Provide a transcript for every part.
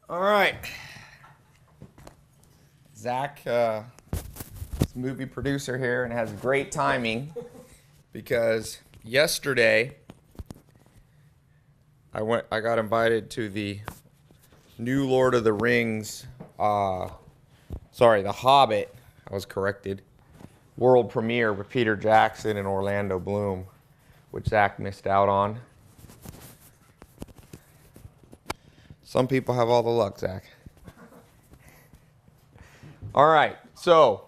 All right. Zach, is movie producer here and has great timing because yesterday I got invited to the new Lord of the Rings, The Hobbit, I was corrected, world premiere with Peter Jackson and Orlando Bloom, which Zach missed out on. Some people have all the luck, Zach. All right, so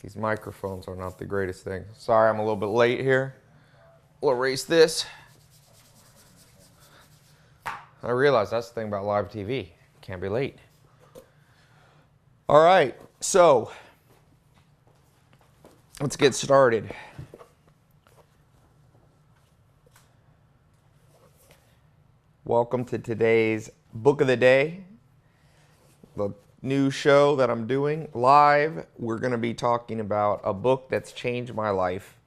these microphones are not the greatest thing. Sorry, I'm a little bit late here. We'll erase this. I realize that's the thing about live TV. Can't be late. All right, so let's get started. Welcome to today's Book of the Day, the new show that I'm doing live. We're going to be talking about a book that's changed my life.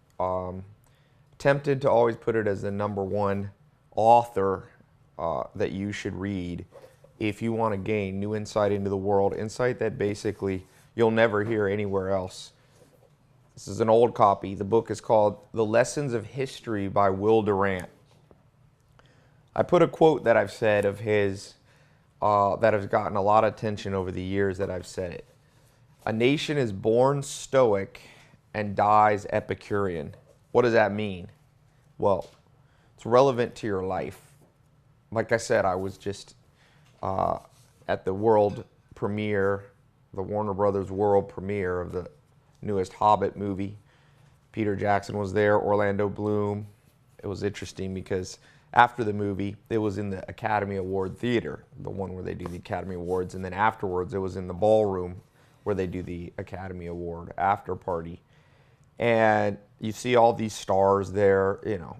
Tempted to always put it as the number one author that you should read if you want to gain new insight into the world, insight that basically you'll never hear anywhere else. This is an old copy. The book is called The Lessons of History by Will Durant. I put a quote that I've said of his that has gotten a lot of attention over the years that I've said it. A nation is born stoic and dies Epicurean. What does that mean? Well, it's relevant to your life. Like I said, I was just at the world premiere, the Warner Brothers world premiere of the newest Hobbit movie. Peter Jackson was there, Orlando Bloom. It was interesting because after the movie, it was in the Academy Award Theater, the one where they do the Academy Awards, and then afterwards it was in the ballroom where they do the Academy Award after party. And you see all these stars there, you know,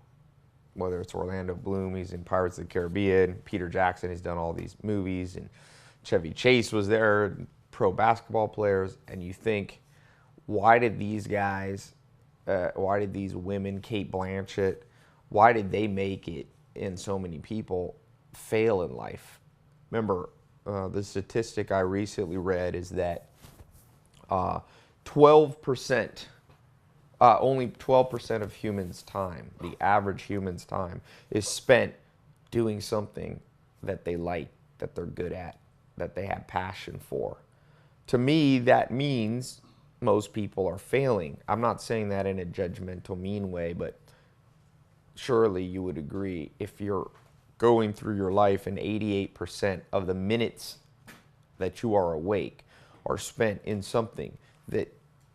whether it's Orlando Bloom, he's in Pirates of the Caribbean, Peter Jackson, he's done all these movies, and Chevy Chase was there, pro basketball players, and you think, why did these guys, why did these women, Kate Blanchett, why did they make it and so many people fail in life? Remember, the statistic I recently read is that 12%, only 12% of humans' time, the average human's time, is spent doing something that they like, that they're good at, that they have passion for. To me, that means most people are failing. I'm not saying that in a judgmental, mean way, but surely you would agree if you're going through your life and 88% of the minutes that you are awake are spent in something that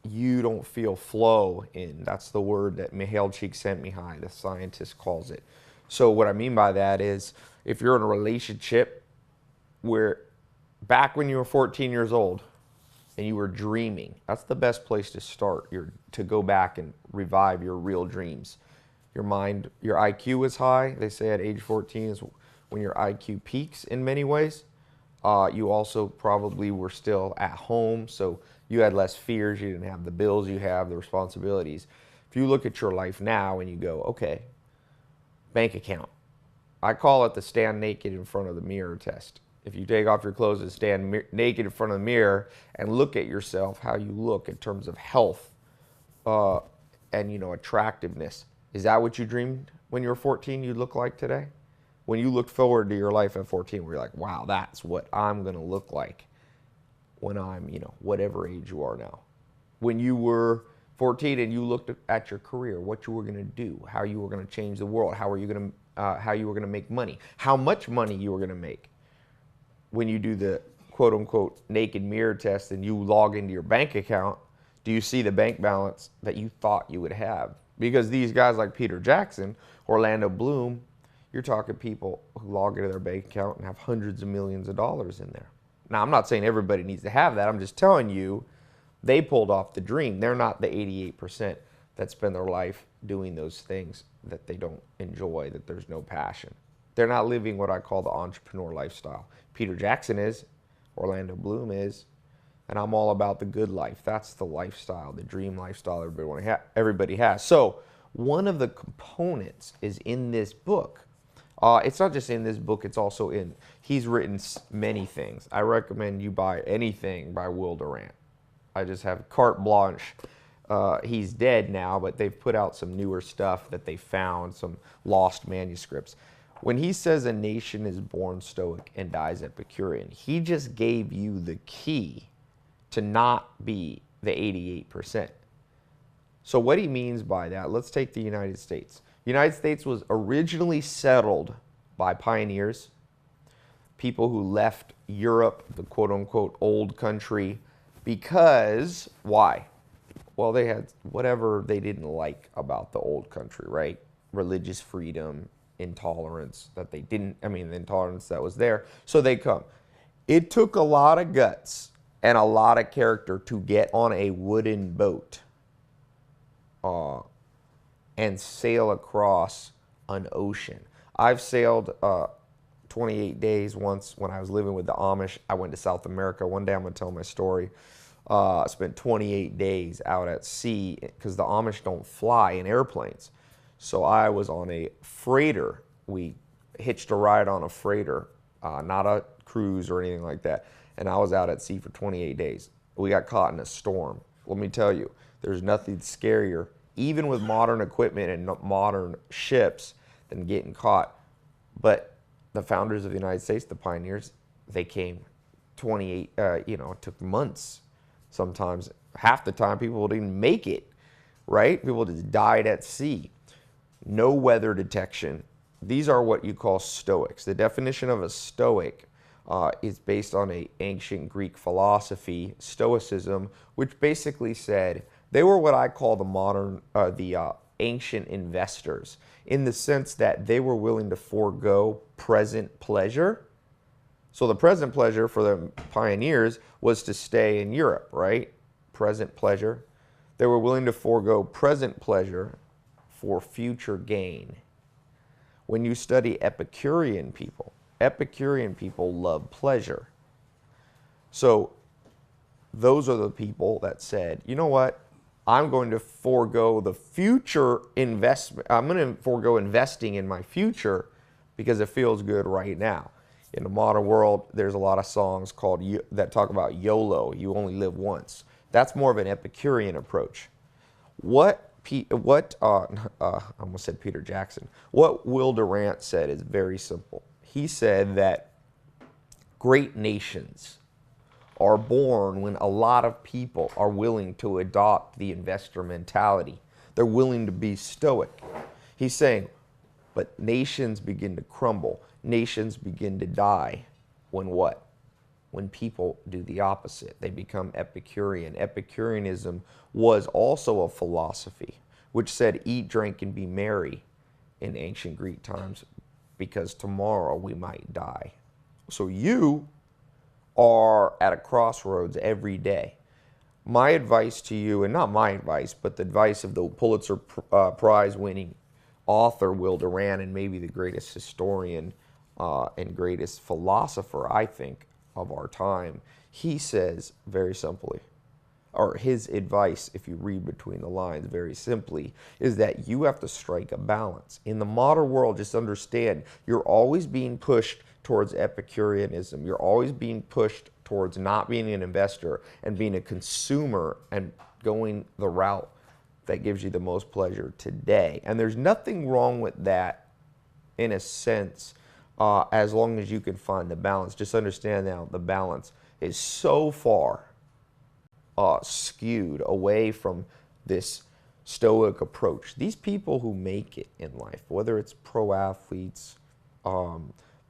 you don't feel flow in. That's the word that Mihail Csikszentmihalyi, the scientist, calls it. So what I mean by that is if you're in a relationship where back when you were 14 years old and you were dreaming, that's the best place to start. To go back and revive your real dreams. Your mind, your IQ is high. They say at age 14 is when your IQ peaks in many ways. You also probably were still at home, so you had less fears. You didn't have the bills you have, the responsibilities. If you look at your life now and you go, okay, bank account. I call it the stand naked in front of the mirror test. If you take off your clothes and stand naked in front of the mirror and look at yourself, how you look in terms of health and attractiveness. Is that what you dreamed when you were 14 you'd look like today? When you looked forward to your life at 14, where you're like, wow, that's what I'm going to look like when I'm, whatever age you are now. When you were 14 and you looked at your career, what you were going to do, how you were going to change the world, how you were going to make money, how much money you were going to make. When you do the quote unquote naked mirror test and you log into your bank account, do you see the bank balance that you thought you would have? Because these guys like Peter Jackson, Orlando Bloom, you're talking people who log into their bank account and have hundreds of millions of dollars in there. Now, I'm not saying everybody needs to have that. I'm just telling you, they pulled off the dream. They're not the 88% that spend their life doing those things that they don't enjoy, that there's no passion. They're not living what I call the entrepreneur lifestyle. Peter Jackson is, Orlando Bloom is, and I'm all about the good life. That's the lifestyle, the dream lifestyle everybody has. So one of the components is in this book It's not just in this book, it's also in, he's written many things. I recommend you buy anything by Will Durant. I just have carte blanche. He's dead now, but they've put out some newer stuff that they found, some lost manuscripts. When he says a nation is born stoic and dies Epicurean, he just gave you the key to not be the 88%. So what he means by that, let's take the United States. The United States was originally settled by pioneers, people who left Europe, the quote-unquote old country, because, why? Well, they had whatever they didn't like about the old country, right? Religious freedom, intolerance that they didn't, the intolerance that was there. So they come. It took a lot of guts and a lot of character to get on a wooden boat and sail across an ocean. I've sailed 28 days once when I was living with the Amish. I went to South America. One day I'm going to tell my story. I spent 28 days out at sea because the Amish don't fly in airplanes. So I was on a freighter. We hitched a ride on a freighter, not a cruise or anything like that. And I was out at sea for 28 days. We got caught in a storm. Let me tell you, there's nothing scarier, even with modern equipment and modern ships, than getting caught. But the founders of the United States, the pioneers, they came 28, it took months. Sometimes, half the time, people didn't make it, right? People just died at sea. No weather detection. These are what you call stoics. The definition of a stoic is based on an ancient Greek philosophy, Stoicism, which basically said they were what I call the ancient investors, in the sense that they were willing to forego present pleasure. So the present pleasure for the pioneers was to stay in Europe, right? Present pleasure. They were willing to forego present pleasure for future gain. When you study Epicurean people love pleasure. So those are the people that said, you know what? I'm going to forego the future investment. I'm going to forego investing in my future because it feels good right now. In the modern world, there's a lot of songs that talk about YOLO, you only live once. That's more of an Epicurean approach. I almost said Peter Jackson. What Will Durant said is very simple. He said that great nations are born when a lot of people are willing to adopt the investor mentality. They're willing to be stoic. He's saying, but nations begin to crumble. Nations begin to die when what? When people do the opposite. They become Epicurean. Epicureanism was also a philosophy which said eat, drink, and be merry in ancient Greek times because tomorrow we might die. So you are at a crossroads every day. My advice to you, and not my advice, but the advice of the Pulitzer Prize winning author Will Durant, and maybe the greatest historian and greatest philosopher, I think, of our time, he says very simply, or his advice, if you read between the lines very simply, is that you have to strike a balance. In the modern world, just understand, you're always being pushed towards Epicureanism. You're always being pushed towards not being an investor and being a consumer and going the route that gives you the most pleasure today. And there's nothing wrong with that in a sense, as long as you can find the balance. Just understand now, the balance is so far skewed away from this stoic approach. These people who make it in life, whether it's pro athletes,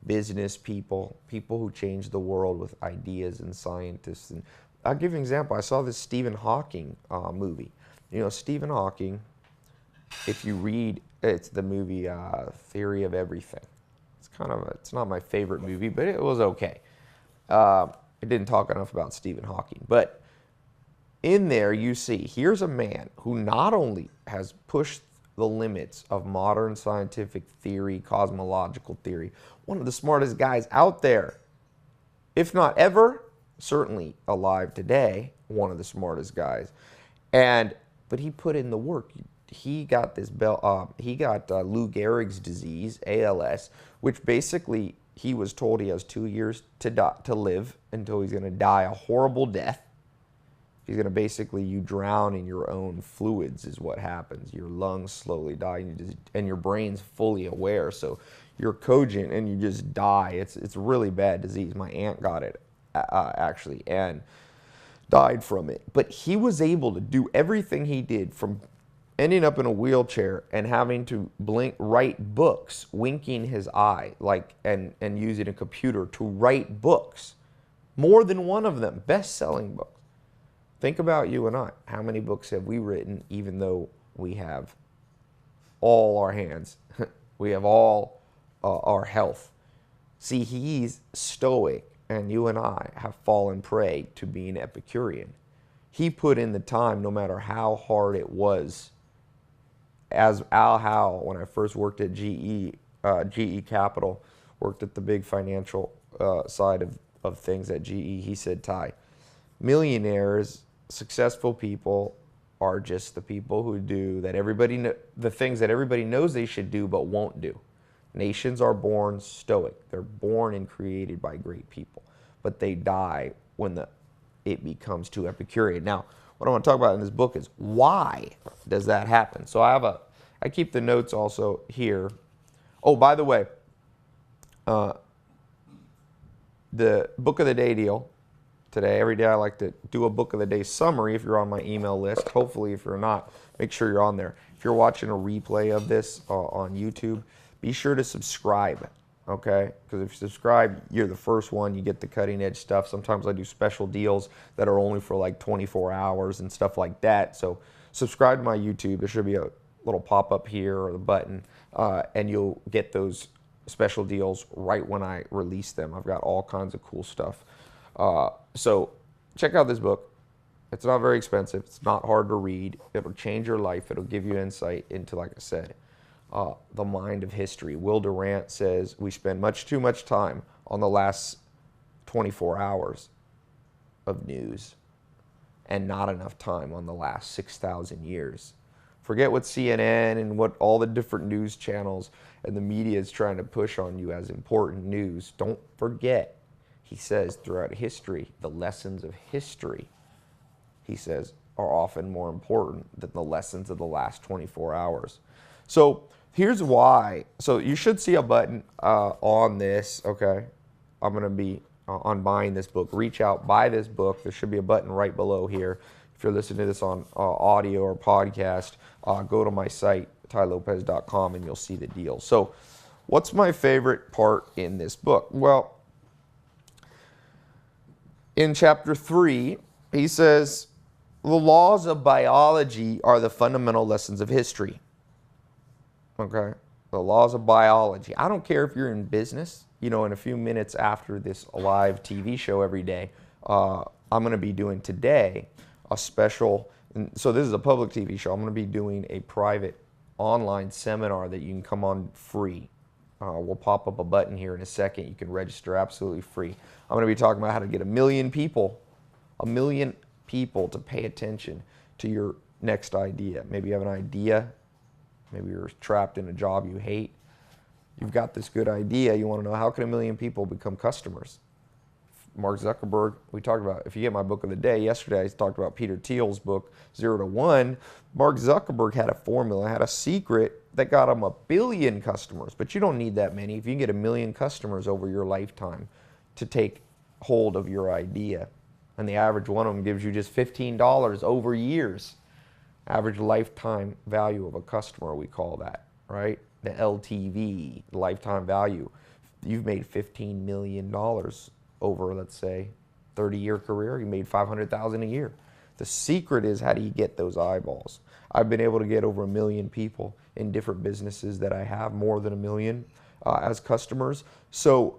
business people, people who change the world with ideas, and scientists. And I'll give you an example. I saw this Stephen Hawking movie. You know, Stephen Hawking, if you read, it's the movie Theory of Everything. It's not my favorite movie, but it was okay. It didn't talk enough about Stephen Hawking. But in there you see, here's a man who not only has pushed the limits of modern scientific theory, cosmological theory, one of the smartest guys out there, if not ever, certainly alive today, one of the smartest guys. But he put in the work. he got this he got Lou Gehrig's disease, ALS, which basically he was told he has 2 years to live until he's going to die a horrible death. He's going to basically, you drown in your own fluids is what happens. Your lungs slowly die, and your brain's fully aware, so you're cogent and you just die. It's a really bad disease. My aunt got it actually and died from it. But he was able to do everything he did, from ending up in a wheelchair and having to write books, winking his eye, and using a computer to write books. More than one of them, best-selling books. Think about you and I. How many books have we written, even though we have all our hands? We have all our health. See, he's stoic, and you and I have fallen prey to being Epicurean. He put in the time no matter how hard it was. As Al Howe, when I first worked at GE Capital, worked at the big financial side of things at GE, he said, Ty, millionaires, successful people are just the people who do the things that everybody knows they should do but won't do. Nations are born stoic. They're born and created by great people, but they die when it becomes too Epicurean. Now, what I want to talk about in this book is why does that happen? So I keep the notes also here. Oh, by the way, the book of the day deal today. Every day I like to do a book of the day summary if you're on my email list. Hopefully, if you're not, make sure you're on there. If you're watching a replay of this on YouTube, be sure to subscribe, okay? Because if you subscribe, you're the first one. You get the cutting edge stuff. Sometimes I do special deals that are only for like 24 hours and stuff like that. So subscribe to my YouTube. There should be a little pop-up here or the button, and you'll get those special deals right when I release them. I've got all kinds of cool stuff. So check out this book. It's not very expensive. It's not hard to read. It'll change your life. It'll give you insight into, like I said, the mind of history. Will Durant says we spend much too much time on the last 24 hours of news and not enough time on the last 6,000 years. Forget what CNN and what all the different news channels and the media is trying to push on you as important news. Don't forget, he says, throughout history, the lessons of history, he says, are often more important than the lessons of the last 24 hours. So here's why. So you should see a button on this, okay? I'm going to be on buying this book. Reach out, buy this book. There should be a button right below here. If you're listening to this on audio or podcast, go to my site, tylopez.com, and you'll see the deal. So what's my favorite part in this book? Well, in chapter 3, he says, the laws of biology are the fundamental lessons of history. Okay? The laws of biology. I don't care if you're in business. You know, in a few minutes after this live TV show every day, I'm going to be doing today a special, so this is a public TV show. I'm going to be doing a private online seminar that you can come on free. We'll pop up a button here in a second. You can register absolutely free. I'm going to be talking about how to get 1 million people to pay attention to your next idea. Maybe you have an idea. Maybe you're trapped in a job you hate. You've got this good idea. You want to know, how can 1 million people become customers? Mark Zuckerberg, we talked about, if you get my book of the day, yesterday I talked about Peter Thiel's book, 0 to 1. Mark Zuckerberg had a formula, had a secret that got him 1 billion customers. But you don't need that many. If you can get 1 million customers over your lifetime to take hold of your idea, and the average one of them gives you just $15 over years. Average lifetime value of a customer, we call that, right? The LTV, lifetime value. You've made $15 million over, let's say, 30-year career. You made $500,000 a year. The secret is, how do you get those eyeballs? I've been able to get over 1 million people in different businesses that I have, more than 1 million as customers. So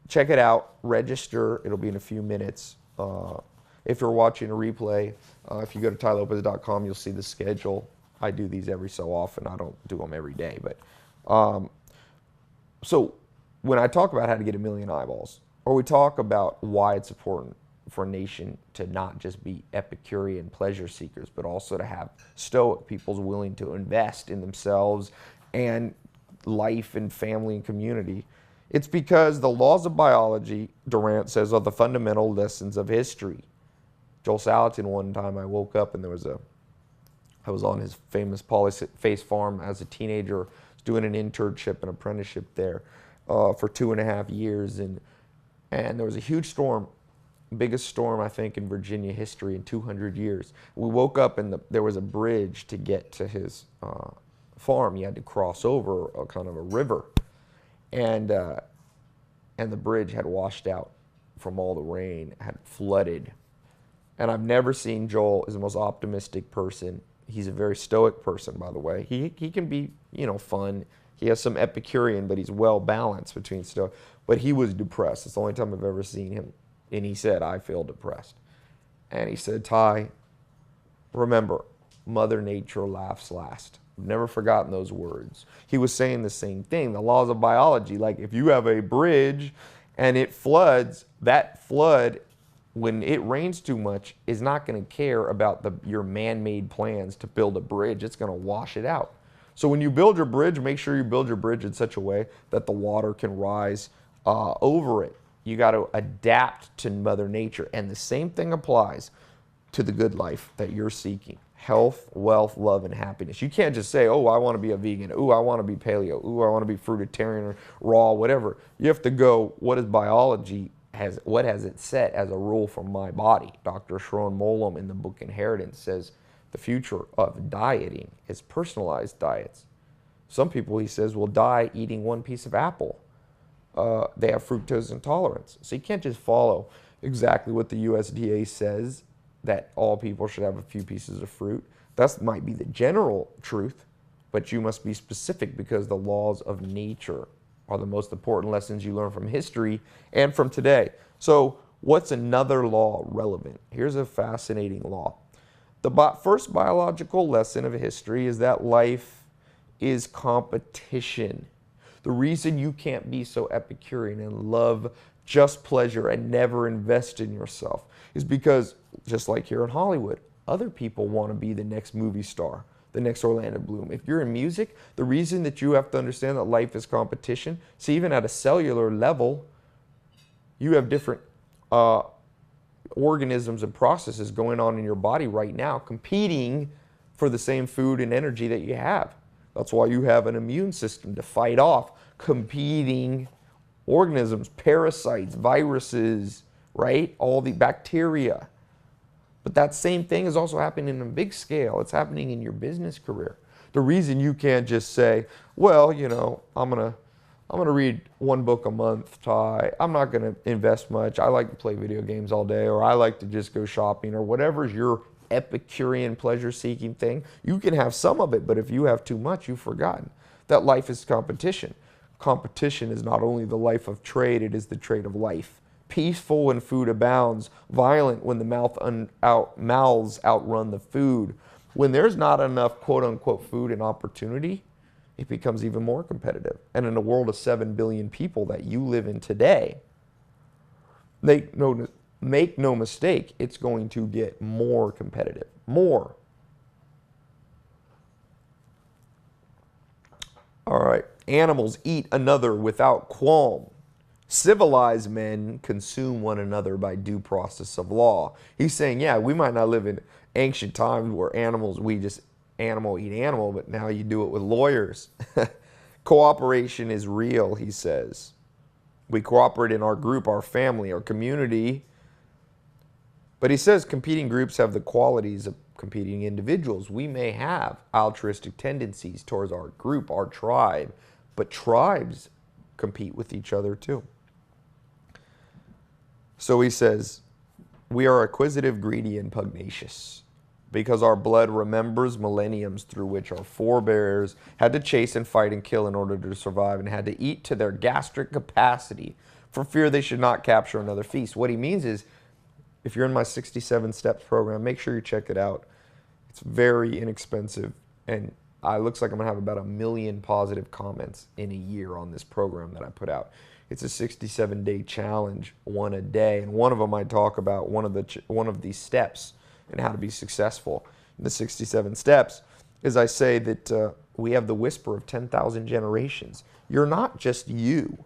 check it out, register. It'll be in a few minutes. If you're watching a replay, if you go to tylopez.com, you'll see the schedule. I do these every so often. I don't do them every day. But so when I talk about how to get 1 million eyeballs, or we talk about why it's important, for a nation to not just be Epicurean pleasure seekers, but also to have Stoic peoples willing to invest in themselves and life and family and community. It's because the laws of biology, Durant says, are the fundamental lessons of history. Joel Salatin, one time I woke up and I was on his famous Polyface farm as a teenager, was doing an internship and apprenticeship there for 2.5 years, and there was a huge storm, biggest storm I think in Virginia history in 200 years. We woke up and there was a bridge to get to his farm. You had to cross over a kind of a river, and the bridge had washed out from all the rain, had flooded. And I've never seen Joel is the most optimistic person. He's a very Stoic person, by the way. He can be, fun. He has some Epicurean, but he's well balanced between Stoic. But he was depressed. It's the only time I've ever seen him. And he said, I feel depressed. And he said, Ty, remember, Mother Nature laughs last. I've never forgotten those words. He was saying the same thing. The laws of biology, like if you have a bridge and it floods, that flood, when it rains too much, is not going to care about your man-made plans to build a bridge. It's going to wash it out. So when you build your bridge, make sure you build your bridge in such a way that the water can rise over it. You got to adapt to Mother Nature. And the same thing applies to the good life that you're seeking. Health, wealth, love, and happiness. You can't just say, oh, I want to be a vegan. Ooh, I want to be paleo. Ooh, I want to be fruitarian or raw, whatever. You have to go, what is biology? What has it set as a rule for my body? Dr. Rohn in the book Inheritance says the future of dieting is personalized diets. Some people, he says, will die eating one piece of apple. They have fructose intolerance. So you can't just follow exactly what the USDA says, that all people should have a few pieces of fruit. That might be the general truth, but you must be specific because the laws of nature are the most important lessons you learn from history and from today. So what's another law relevant? Here's a fascinating law. The first biological lesson of history is that life is competition. The reason you can't be so Epicurean and love just pleasure and never invest in yourself is because, just like here in Hollywood, other people want to be the next movie star, the next Orlando Bloom. If you're in music, the reason that you have to understand that life is competition, see, even at a cellular level, you have different organisms and processes going on in your body right now competing for the same food and energy that you have. That's why you have an immune system to fight off competing organisms, parasites, viruses, right? All the bacteria. But that same thing is also happening in a big scale. It's happening in your business career. The reason you can't just say, well, I'm gonna read one book a month, Ty. I'm not gonna invest much. I like to play video games all day, or I like to just go shopping, or whatever's your Epicurean pleasure-seeking thing. You can have some of it, but if you have too much, you've forgotten that life is competition. Competition is not only the life of trade, it is the trade of life. Peaceful when food abounds, violent when the mouths outrun the food. When there's not enough quote-unquote food and opportunity, it becomes even more competitive. And in a world of 7 billion people that you live in today, make no mistake, it's going to get more competitive. More. All right. Animals eat another without qualm. Civilized men consume one another by due process of law. He's saying, yeah, we might not live in ancient times where we just animal eat animal, but now you do it with lawyers. Cooperation is real, he says. We cooperate in our group, our family, our community. But he says competing groups have the qualities of competing individuals. We may have altruistic tendencies towards our group, our tribe, but tribes compete with each other too. So he says, we are acquisitive, greedy, and pugnacious because our blood remembers millenniums through which our forebears had to chase and fight and kill in order to survive and had to eat to their gastric capacity for fear they should not capture another feast. What he means is, if you're in my 67 Steps program, make sure you check it out. It's very inexpensive, and it looks like I'm going to have about 1 million positive comments in a year on this program that I put out. It's a 67-day challenge, one a day. And one of them I talk about one of these steps and how to be successful. The 67 steps is I say that we have the whisper of 10,000 generations. You're not just you.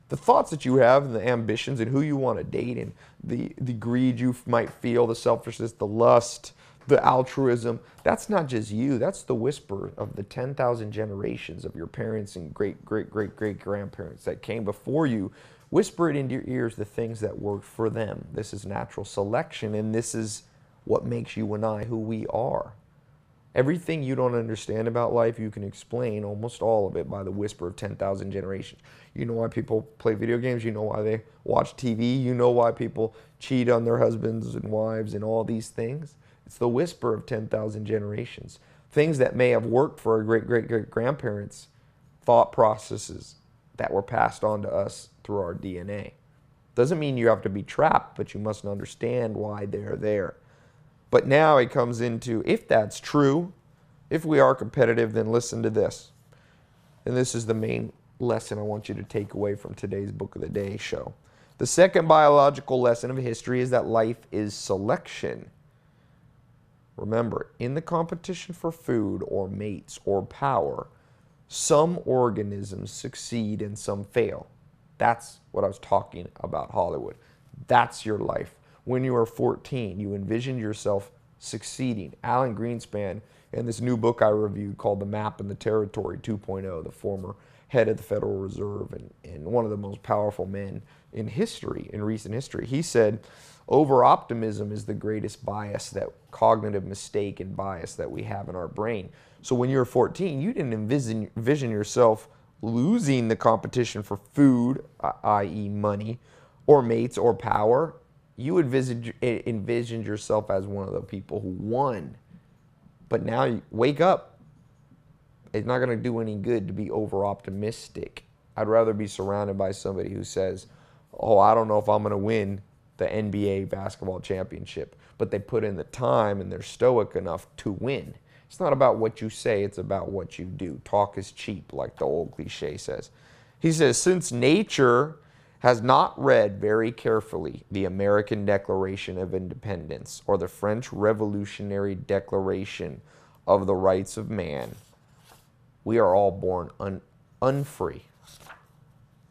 The thoughts that you have and the ambitions and who you want to date and the greed you might feel, the selfishness, the lust, the altruism, that's not just you. That's the whisper of the 10,000 generations of your parents and great-great-great-great-grandparents that came before you. Whisper it into your ears, the things that work for them. This is natural selection, and this is what makes you and I who we are. Everything you don't understand about life, you can explain almost all of it by the whisper of 10,000 generations. You know why people play video games. You know why they watch TV. You know why people cheat on their husbands and wives and all these things. It's the whisper of 10,000 generations. Things that may have worked for our great-great-great-grandparents, thought processes that were passed on to us through our DNA. Doesn't mean you have to be trapped, but you must understand why they're there. But now it comes into, if that's true, if we are competitive, then listen to this. And this is the main lesson I want you to take away from today's Book of the Day show. The second biological lesson of history is that life is selection. Remember, in the competition for food or mates or power, some organisms succeed and some fail. That's what I was talking about, Hollywood. That's your life. When you were 14, you envisioned yourself succeeding. Alan Greenspan, in this new book I reviewed called The Map and the Territory 2.0, the former head of the Federal Reserve and one of the most powerful men in history, in recent history, he said, over-optimism is the greatest bias, that cognitive mistake and bias that we have in our brain. So when you were 14, you didn't envision yourself losing the competition for food, i.e. money, or mates or power. You envisioned yourself as one of the people who won. But now you wake up. It's not going to do any good to be over-optimistic. I'd rather be surrounded by somebody who says, oh, I don't know if I'm going to win the NBA basketball championship, but they put in the time and they're stoic enough to win. It's not about what you say, it's about what you do. Talk is cheap, like the old cliche says. He says, since nature has not read very carefully the American Declaration of Independence or the French Revolutionary Declaration of the Rights of Man, we are all born unfree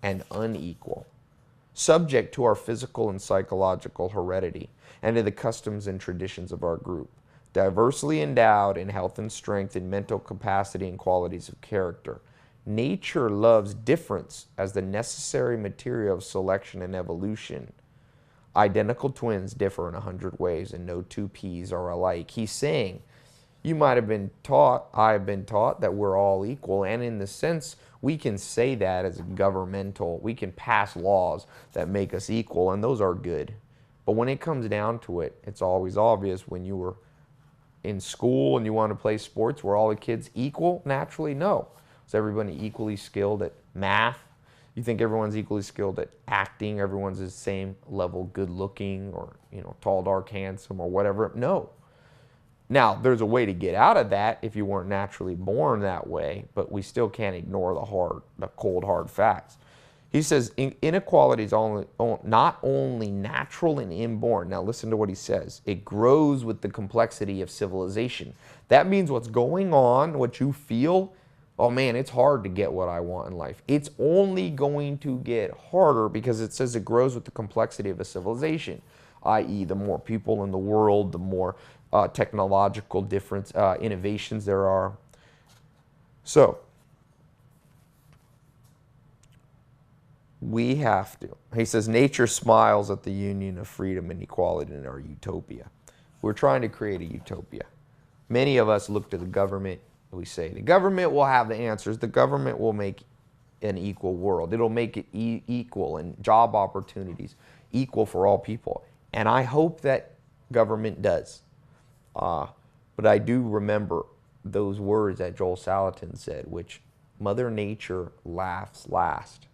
and unequal, subject to our physical and psychological heredity and to the customs and traditions of our group, diversely endowed in health and strength and mental capacity and qualities of character. Nature loves difference as the necessary material of selection and evolution. Identical twins differ in 100 ways, and no two peas are alike. He's saying, you might have been taught, I have been taught, that we're all equal, and in the sense, we can say that as governmental, we can pass laws that make us equal, and those are good. But when it comes down to it, it's always obvious. When you were in school and you want to play sports, were all the kids equal? Naturally, no. Is everybody equally skilled at math? You think everyone's equally skilled at acting? Everyone's the same level good looking or, tall, dark, handsome or whatever? No. Now, there's a way to get out of that if you weren't naturally born that way, but we still can't ignore the cold, hard facts. He says inequality is not only natural and inborn. Now listen to what he says. It grows with the complexity of civilization. That means what's going on, what you feel, oh man, it's hard to get what I want in life. It's only going to get harder because it says it grows with the complexity of a civilization, i.e. the more people in the world, the more technological innovations there are. So, we have to. He says, nature smiles at the union of freedom and equality in our utopia. We're trying to create a utopia. Many of us look to the government. We say, the government will have the answers. The government will make an equal world. It'll make it equal and job opportunities equal for all people. And I hope that government does. But I do remember those words that Joel Salatin said, which Mother Nature laughs last.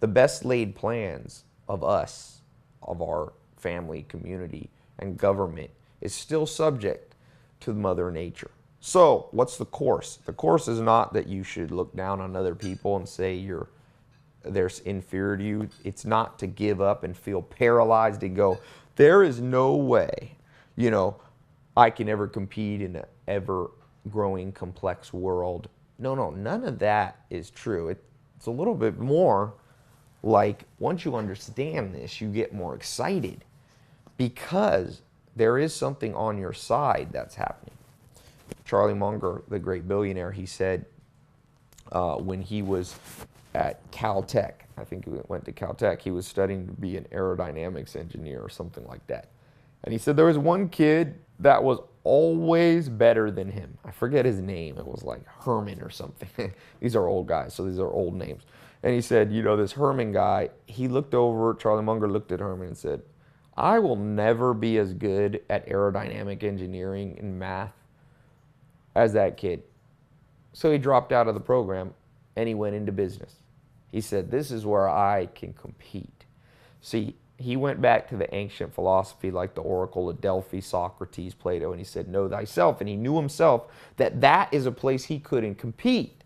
The best laid plans of us, of our family, community, and government is still subject to Mother Nature. So, what's the course? The course is not that you should look down on other people and say you're they're inferior to you, it's not to give up and feel paralyzed and go, there is no way, you know, I can ever compete in an ever growing complex world. No, no, none of that is true. It's a little bit more like once you understand this, you get more excited because there is something on your side that's happening. Charlie Munger, the great billionaire, he said when he was at Caltech, I think he went to Caltech, he was studying to be an aerodynamics engineer or something like that. And he said there was one kid that was always better than him. I forget his name. It was like Herman or something. These are old guys, so these are old names. And he said, you know, this Herman guy, he looked over, Charlie Munger looked at Herman and said, I will never be as good at aerodynamic engineering and math as that kid. So he dropped out of the program and he went into business. He said, this is where I can compete. See, he went back to the ancient philosophy like the Oracle of Delphi, Socrates, Plato, and he said, know thyself. And he knew himself that that is a place he couldn't compete.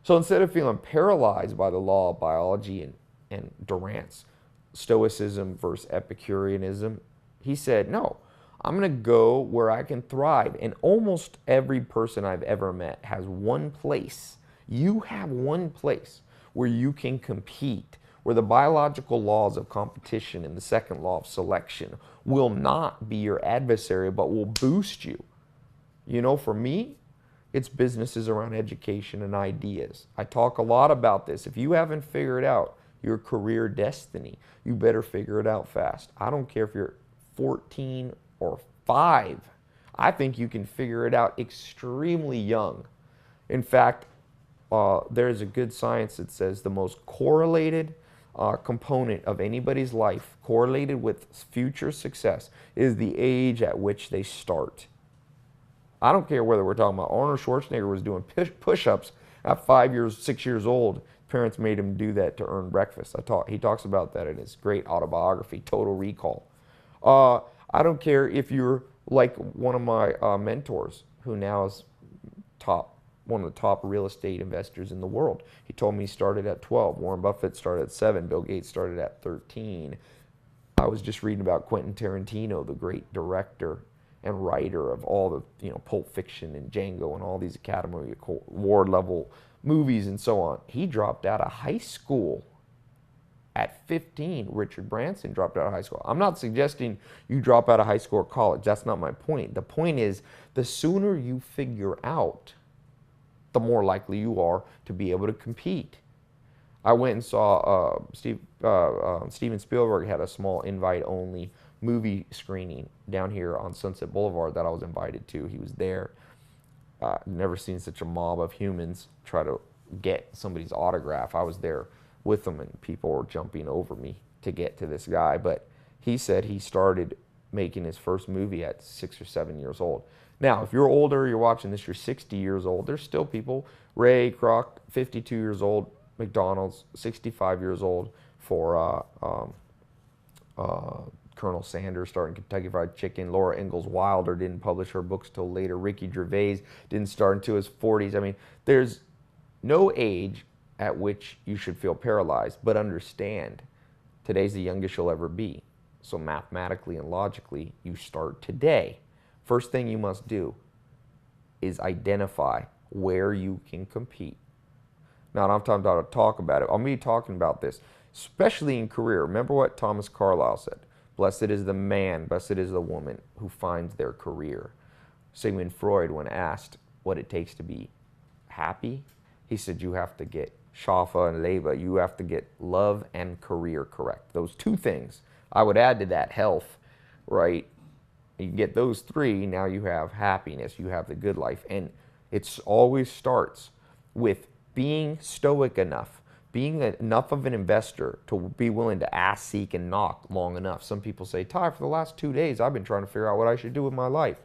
So instead of feeling paralyzed by the law of biology and Durant's Stoicism versus Epicureanism, he said, no, I'm going to go where I can thrive. And almost every person I've ever met has one place. You have one place where you can compete, where the biological laws of competition and the second law of selection will not be your adversary, but will boost you. You know, for me, it's businesses around education and ideas. I talk a lot about this. If you haven't figured out your career destiny, you better figure it out fast. I don't care if you're 14 or 5. I think you can figure it out extremely young. In fact, there's a good science that says the most correlated component of anybody's life, correlated with future success, is the age at which they start. I don't care whether we're talking about Arnold Schwarzenegger was doing push-ups at 5 years, 6 years old. Parents made him do that to earn breakfast. He talks about that in his great autobiography, Total Recall. I don't care if you're like one of my mentors, who now is one of the top real estate investors in the world. He told me he started at 12. Warren Buffett started at 7. Bill Gates started at 13. I was just reading about Quentin Tarantino, the great director and writer of all the, you know, Pulp Fiction and Django and all these Academy Award level movies and so on. He dropped out of high school at 15. Richard Branson dropped out of high school. I'm not suggesting you drop out of high school or college. That's not my point. The point is, the sooner you figure out, the more likely you are to be able to compete. I went and saw Steven Spielberg had a small invite-only movie screening down here on Sunset Boulevard that I was invited to. He was there. Never seen such a mob of humans try to get somebody's autograph. I was there with them and people were jumping over me to get to this guy. But he said he started making his first movie at 6 or 7 years old. Now, if you're older, you're watching this, you're 60 years old, there's still people. Ray Kroc, 52 years old, McDonald's, 65 years old for Colonel Sanders starting Kentucky Fried Chicken. Laura Ingalls Wilder didn't publish her books till later. Ricky Gervais didn't start until his 40s. I mean, there's no age at which you should feel paralyzed, but understand, today's the youngest you'll ever be. So mathematically and logically, you start today. First thing you must do is identify where you can compete. Now, I don't have time to talk about it. I'm going to be talking about this, especially in career. Remember what Thomas Carlyle said. Blessed is the man, blessed is the woman who finds their career. Sigmund Freud, when asked what it takes to be happy, he said you have to get Schafa and Leva, you have to get love and career correct. Those two things. I would add to that health, right? You get those three, now you have happiness, you have the good life. And it always starts with being stoic enough, being enough of an investor to be willing to ask, seek, and knock long enough. Some people say, Ty, for the last 2 days, I've been trying to figure out what I should do with my life.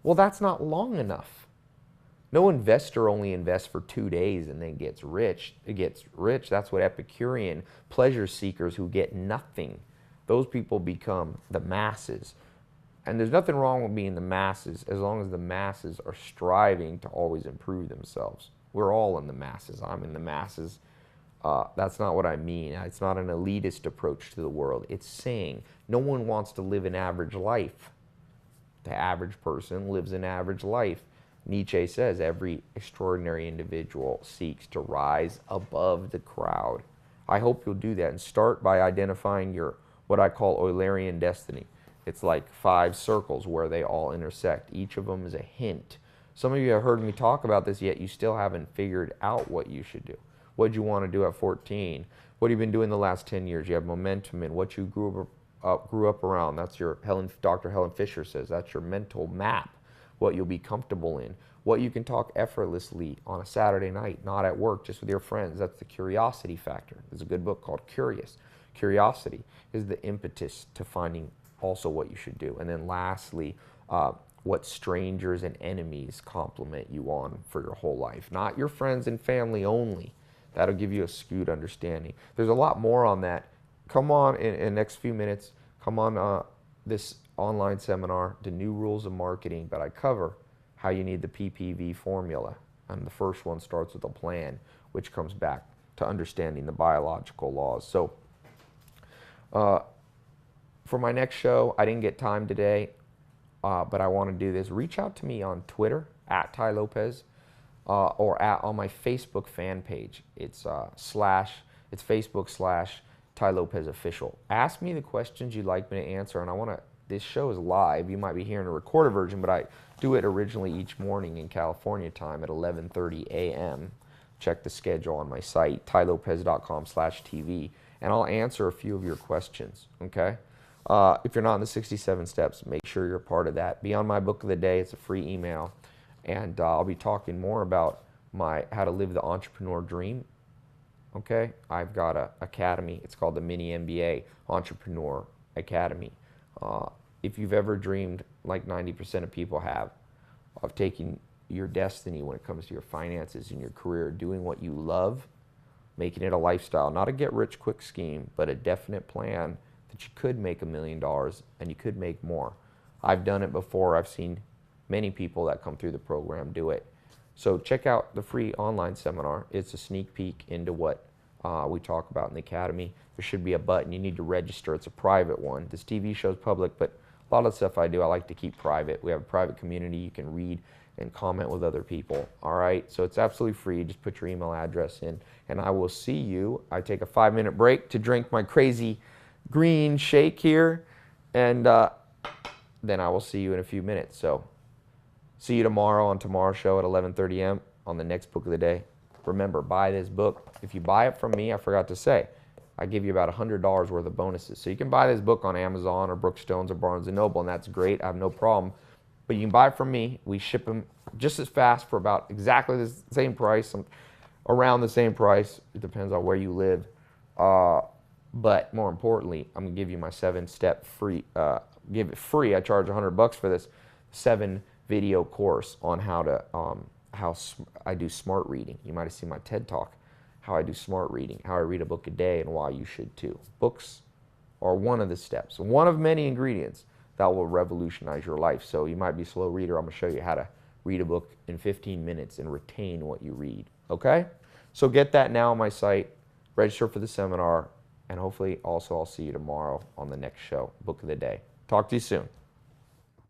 Well, that's not long enough. No investor only invests for 2 days and then gets rich. It gets rich. That's what Epicurean pleasure seekers who get nothing, those people become the masses. And there's nothing wrong with being the masses as long as the masses are striving to always improve themselves. We're all in the masses. I'm in the masses. That's not what I mean. It's not an elitist approach to the world. It's saying no one wants to live an average life. The average person lives an average life. Nietzsche says every extraordinary individual seeks to rise above the crowd. I hope you'll do that and start by identifying your, what I call Eulerian destiny. It's like 5 circles where they all intersect. Each of them is a hint. Some of you have heard me talk about this, yet you still haven't figured out what you should do. What did you want to do at 14? What have you been doing the last 10 years? You have momentum in what you grew up around. That's your Dr. Helen Fisher says, that's your mental map, what you'll be comfortable in, what you can talk effortlessly on a Saturday night, not at work, just with your friends. That's the curiosity factor. There's a good book called Curious. Curiosity is the impetus to finding also what you should do. And then lastly, what strangers and enemies compliment you on for your whole life. Not your friends and family only. That'll give you a skewed understanding. There's a lot more on that. Come on in the next few minutes. Come on this online seminar, The New Rules of Marketing, but I cover how you need the PPV formula. And the first one starts with a plan, which comes back to understanding the biological laws. So for my next show, I didn't get time today, but I want to do this. Reach out to me on Twitter, @TyLopez, or on my Facebook fan page. It's Facebook/Ty Lopez Official. Ask me the questions you'd like me to answer, and this show is live. You might be hearing a recorded version, but I do it originally each morning in California time at 11:30 a.m. Check the schedule on my site, tylopez.com/TV, and I'll answer a few of your questions, okay? If you're not in the 67 steps, make sure you're a part of that. Be on my book of the day. It's a free email. And I'll be talking more about how to live the entrepreneur dream. Okay, I've got an academy. It's called the Mini MBA Entrepreneur Academy. If you've ever dreamed, like 90% of people have, of taking your destiny when it comes to your finances and your career, doing what you love, making it a lifestyle, not a get-rich-quick scheme, but a definite plan that you could make $1 million and you could make more. I've done it before. I've seen many people that come through the program do it. So check out the free online seminar. It's a sneak peek into what we talk about in the academy. There should be a button. You need to register. It's a private one. This TV show is public, but a lot of the stuff I do, I like to keep private. We have a private community. You can read and comment with other people. All right, so it's absolutely free. Just put your email address in, and I will see you. I take a 5-minute break to drink my crazy green shake here, and then I will see you in a few minutes. So see you tomorrow on tomorrow's show at 11:30 a.m. on the next book of the day. Remember, buy this book. If you buy it from me, I forgot to say, I give you about $100 worth of bonuses. So you can buy this book on Amazon or Brookstones or Barnes & Noble, and that's great. I have no problem. But you can buy it from me. We ship them just as fast for about exactly the same price, around the same price. It depends on where you live. But more importantly, I'm going to give you my 7-step free, give it free. I charge $100 for this 7-video course on how I do smart reading. You might have seen my TED Talk, how I do smart reading, how I read a book a day, and why you should too. Books are one of the steps, one of many ingredients that will revolutionize your life. So you might be a slow reader. I'm going to show you how to read a book in 15 minutes and retain what you read. Okay? So get that now on my site. Register for the seminar. And hopefully also I'll see you tomorrow on the next show, Book of the Day. Talk to you soon.